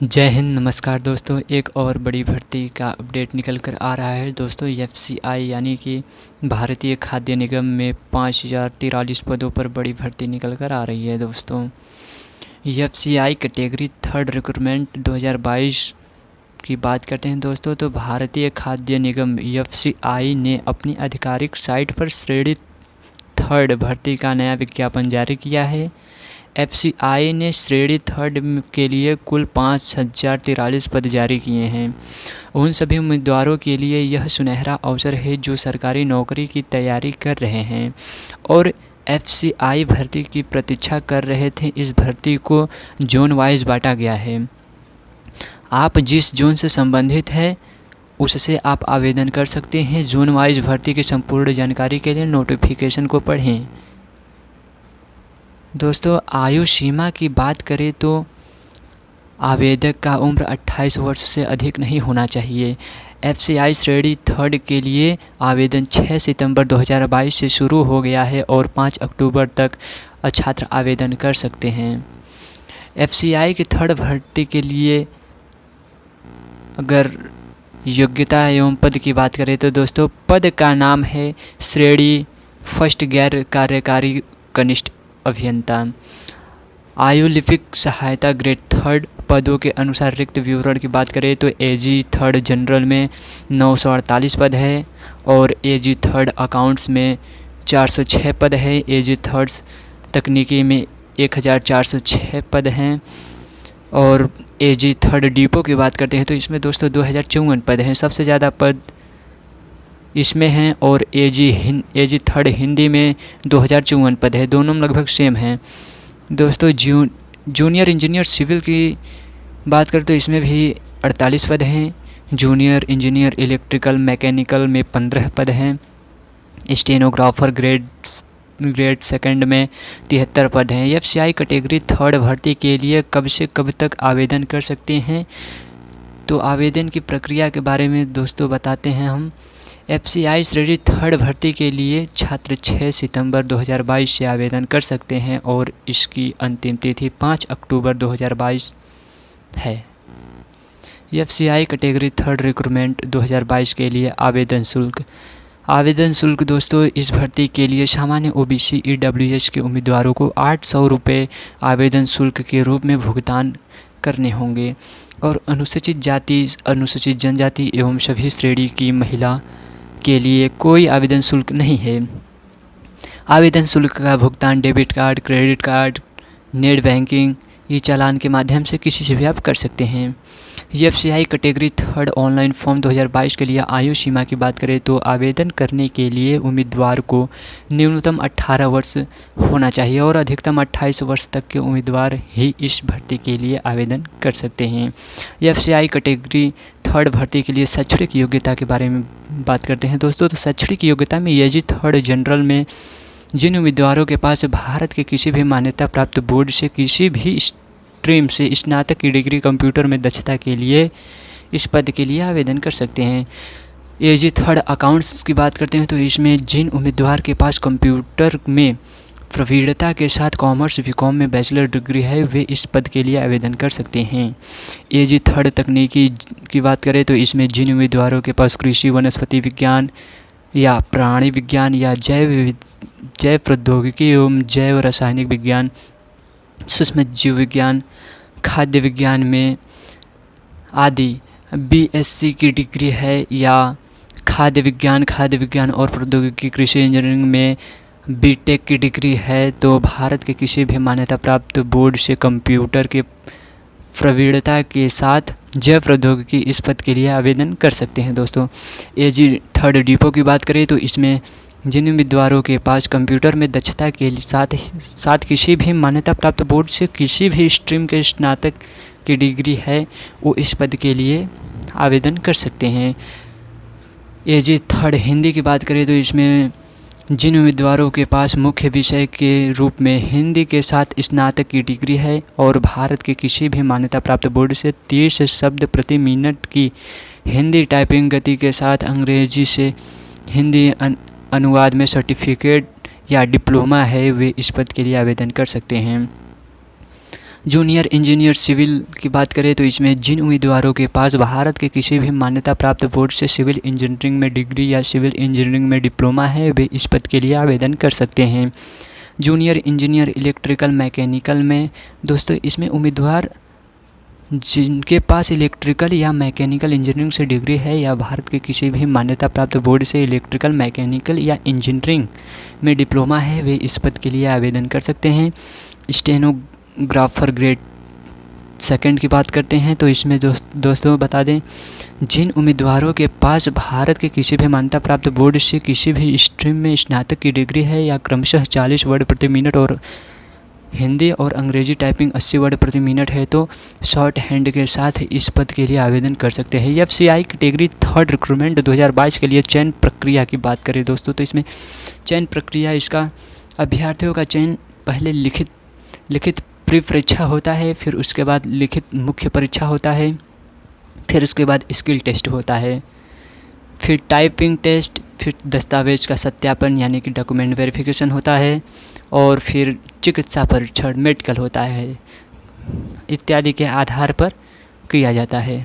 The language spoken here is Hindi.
जय हिंद। नमस्कार दोस्तों, एक और बड़ी भर्ती का अपडेट निकल कर आ रहा है दोस्तों। एफसीआई यानी कि भारतीय खाद्य निगम में 5043 पदों पर बड़ी भर्ती निकल कर आ रही है दोस्तों। एफसीआई कैटेगरी थर्ड रिक्रूटमेंट 2022 की बात करते हैं दोस्तों, तो भारतीय खाद्य निगम एफसीआई ने अपनी आधिकारिक साइट पर श्रेणी थर्ड भर्ती का नया विज्ञापन जारी किया है। एफसीआई ने श्रेणी थर्ड के लिए कुल 5043 पद जारी किए हैं। उन सभी उम्मीदवारों के लिए यह सुनहरा अवसर है जो सरकारी नौकरी की तैयारी कर रहे हैं और एफसीआई भर्ती की प्रतीक्षा कर रहे थे। इस भर्ती को जोन वाइज बांटा गया है। आप जिस जोन से संबंधित हैं उससे आप आवेदन कर सकते हैं। जोन वाइज भर्ती की संपूर्ण जानकारी के लिए नोटिफिकेशन को पढ़ें। दोस्तों, आयु सीमा की बात करें तो आवेदक का उम्र 28 वर्ष से अधिक नहीं होना चाहिए। एफसीआई श्रेणी थर्ड के लिए आवेदन 6 सितंबर 2022 से शुरू हो गया है और 5 अक्टूबर तक छात्र आवेदन कर सकते हैं। एफसीआई की थर्ड भर्ती के लिए अगर योग्यता एवं पद की बात करें तो दोस्तों, पद का नाम है श्रेणी फर्स्ट गैर कार्यकारी कनिष्ठ अभियंता। आयु लिपिक सहायता ग्रेड थर्ड। पदों के अनुसार रिक्त विवरण की बात करें तो एजी थर्ड जनरल में 948 पद है और एजी थर्ड अकाउंट्स में 406 पद है। एजी थर्ड तकनीकी में 1406 पद हैं और एजी थर्ड डिपो की बात करते हैं तो इसमें दोस्तों 2054 पद हैं। सबसे ज़्यादा पद इसमें हैं और एजी थर्ड हिंदी में 2054 पद है। दोनों में लगभग सेम हैं दोस्तों। जूनियर इंजीनियर सिविल की बात करें तो इसमें भी 48 पद हैं। जूनियर इंजीनियर इलेक्ट्रिकल मैकेनिकल में 15 पद हैं। स्टेनोग्राफर ग्रेड सेकंड में 73 पद हैं। एफसीआई कैटेगरी थर्ड भर्ती के लिए कब से कब तक आवेदन कर सकते हैं, तो आवेदन की प्रक्रिया के बारे में दोस्तों बताते हैं हम। एफसीआई श्रेणी थर्ड भर्ती के लिए छात्र 6 सितंबर 2022 से आवेदन कर सकते हैं और इसकी अंतिम तिथि 5 अक्टूबर 2022 है। एफसीआई कैटेगरी थर्ड रिक्रूटमेंट 2022 के लिए आवेदन शुल्क दोस्तों, इस भर्ती के लिए सामान्य ओबीसी ईडब्ल्यूएस के उम्मीदवारों को 800 रुपये आवेदन शुल्क के रूप में भुगतान करने होंगे और अनुसूचित जाति, अनुसूचित जनजाति एवं सभी श्रेणी की महिला के लिए कोई आवेदन शुल्क नहीं है। आवेदन शुल्क का भुगतान debit card, credit card, net banking, e challan के माध्यम से किसी से भी आप कर सकते हैं। FCI category third online form 2022 के लिए आयु सीमा की बात करें तो आवेदन करने के लिए उम्मीदवार को न्यूनतम 18 वर्ष होना चाहिए और अधिकतम 28 वर्ष तक के उम्मीदवार ही इस भर्ती के लिए आवेदन कर सकते हैं। एफसीआई कैटेगरी थर्ड भर्ती के लिए शैक्षणिक योग्यता के बारे में बात करते हैं दोस्तों, तो शैक्षणिक योग्यता में एजी थर्ड जनरल में जिन उम्मीदवारों के पास भारत के किसी भी मान्यता प्राप्त बोर्ड से किसी भी स्ट्रीम से स्नातक की डिग्री कंप्यूटर में दक्षता के लिए इस पद के लिए आवेदन कर सकते हैं। एजी थर्ड अकाउंट्स की बात करते हैं तो इसमें जिन उम्मीदवार के पास कंप्यूटर में प्रवीणता के साथ कॉमर्स बीकॉम में बैचलर डिग्री है वे इस पद के लिए आवेदन कर सकते हैं। एजी थर्ड तकनीकी की बात करें तो इसमें जिन उम्मीदवारों के पास कृषि वनस्पति विज्ञान या प्राणी विज्ञान या जैव प्रौद्योगिकी एवं जैव रासायनिक विज्ञान, सूक्ष्म जीव विज्ञान, खाद्य विज्ञान में आदि बीएससी की डिग्री है या खाद्य विज्ञान और प्रौद्योगिकी कृषि इंजीनियरिंग में बीटेक की डिग्री है तो भारत के किसी भी मान्यता प्राप्त बोर्ड से कंप्यूटर के प्रवीणता के साथ जैव प्रौद्योगिकी इस पद के लिए आवेदन कर सकते हैं दोस्तों। एजी थर्ड डिपो की बात करें तो इसमें जिन उम्मीदवारों के पास कंप्यूटर में दक्षता के साथ किसी भी मान्यता प्राप्त बोर्ड से किसी भी स्ट्रीम के स्नातक की डिग्री है वो इस पद के लिए आवेदन कर सकते हैं। एजी थर्ड हिंदी की बात करें तो इसमें जिन उम्मीदवारों के पास मुख्य विषय के रूप में हिंदी के साथ स्नातक की डिग्री है और भारत के किसी भी मान्यता प्राप्त बोर्ड से 30 शब्द प्रति मिनट की हिंदी टाइपिंग गति के साथ अंग्रेजी से हिंदी अनुवाद में सर्टिफिकेट या डिप्लोमा है वे इस पद के लिए आवेदन कर सकते हैं। जूनियर इंजीनियर सिविल की बात करें तो इसमें जिन उम्मीदवारों के पास भारत के किसी भी मान्यता प्राप्त बोर्ड से सिविल इंजीनियरिंग में डिग्री या सिविल इंजीनियरिंग में डिप्लोमा है वे इस पद के लिए आवेदन कर सकते हैं। जूनियर इंजीनियर इलेक्ट्रिकल मैकेनिकल में दोस्तों इसमें उम्मीदवार जिनके पास इलेक्ट्रिकल या मैकेनिकल इंजीनियरिंग से डिग्री है या भारत के किसी भी मान्यता प्राप्त बोर्ड से इलेक्ट्रिकल मैकेनिकल या इंजीनियरिंग में डिप्लोमा है वे इस पद के लिए आवेदन कर सकते हैं। स्टेनोग्राफर ग्रेड सेकंड की बात करते हैं तो इसमें दोस्तों बता दें, जिन उम्मीदवारों के पास भारत के किसी भी मान्यता प्राप्त बोर्ड से किसी भी स्ट्रीम में स्नातक की डिग्री है या क्रमशः 40 वर्ड प्रति मिनट और हिंदी और अंग्रेजी टाइपिंग 80 वर्ड प्रति मिनट है तो शॉर्ट हैंड के साथ इस पद के लिए आवेदन कर सकते हैं। FCI कैटेगरी थर्ड रिक्रूटमेंट 2022 के लिए चयन प्रक्रिया की बात करें दोस्तों तो इसमें चयन प्रक्रिया इसका अभ्यर्थियों का चयन पहले लिखित प्री परीक्षा होता है, फिर उसके बाद लिखित मुख्य परीक्षा होता है, फिर उसके बाद स्किल टेस्ट होता है, फिर टाइपिंग टेस्ट, फिर दस्तावेज का सत्यापन यानी कि डॉक्यूमेंट वेरिफिकेशन होता है और फिर चिकित्सा परीक्षण मेडिकल होता है इत्यादि के आधार पर किया जाता है।